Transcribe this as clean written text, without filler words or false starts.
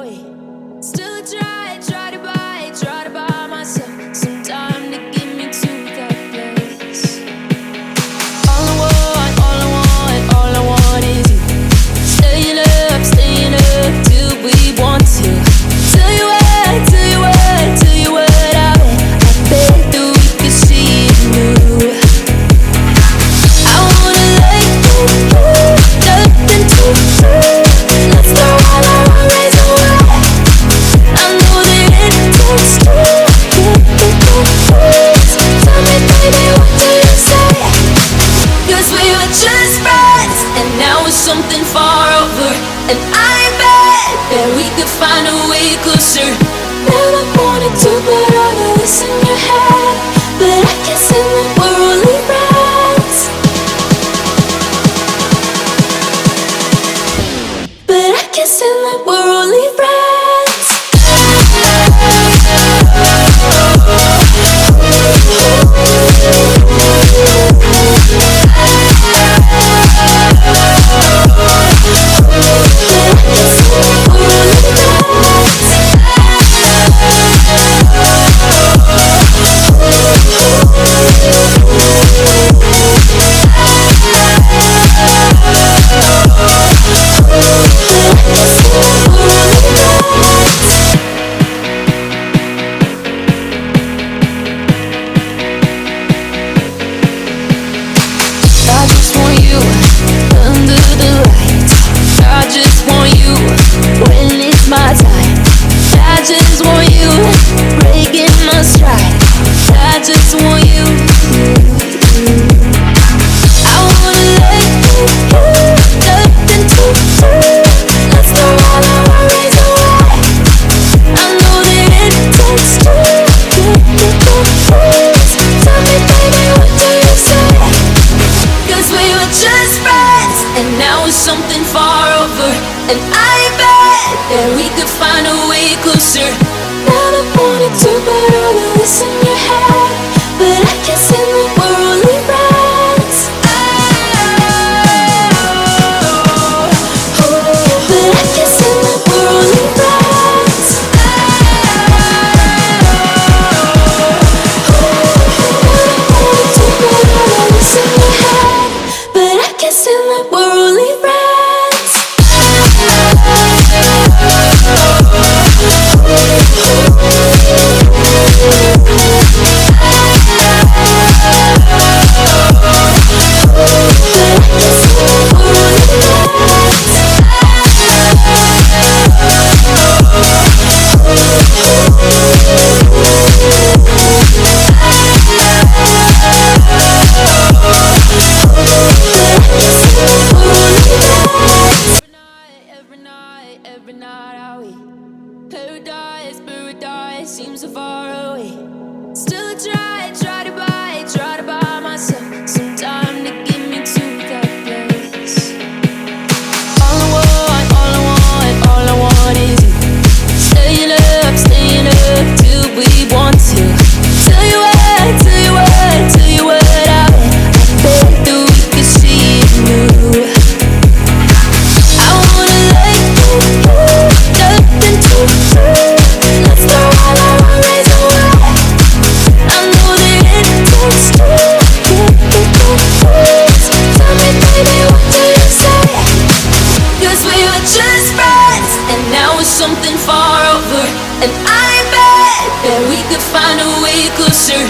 away. Still I try to buy myself some time to get me to that place. All I want is you. Staying up till we want to. Tell you what I bet that we could see it new. I wanna let go, nothing to prove. Let's throw all our worries away. I know that it takes two to get the words. Tell me, baby, what do you say? 'Cause we were just friends, and now it's something far over. And I bet that we could find a way closer. Never wanted to put all of this in your head, but I can't say that we're only friends. But I can't say that we're only friends. I just want you under the lights. I just want you when it's my time. I just want you breaking my stride. I just want you. I wanna let go, nothing to prove. Let's throw all our worries away. I know that it takes two to get the words. Tell me, baby, what do you say? 'Cause we were just friends, and now it's something far over. And I bet that we could find a way closer. Never wanted to put all of this in your head, but I can't say that we're only friends. But I can't say that we're only friends. Never wanted to put all of this in your head, but I can't say that we're only friends. Every night I wait. Paradise seems so far away. Still I try to buy myself some time to get me to that place. All I want is you. Staying up till we want to. Tell you what I bet that we could see it new. I wanna let go, nothing to prove. Let's throw all our worries away. I know that it takes two to get the words. Tell me, baby, what do you say? 'Cause we were just friends, and now it's something far over. And I bet that we could find a way closer.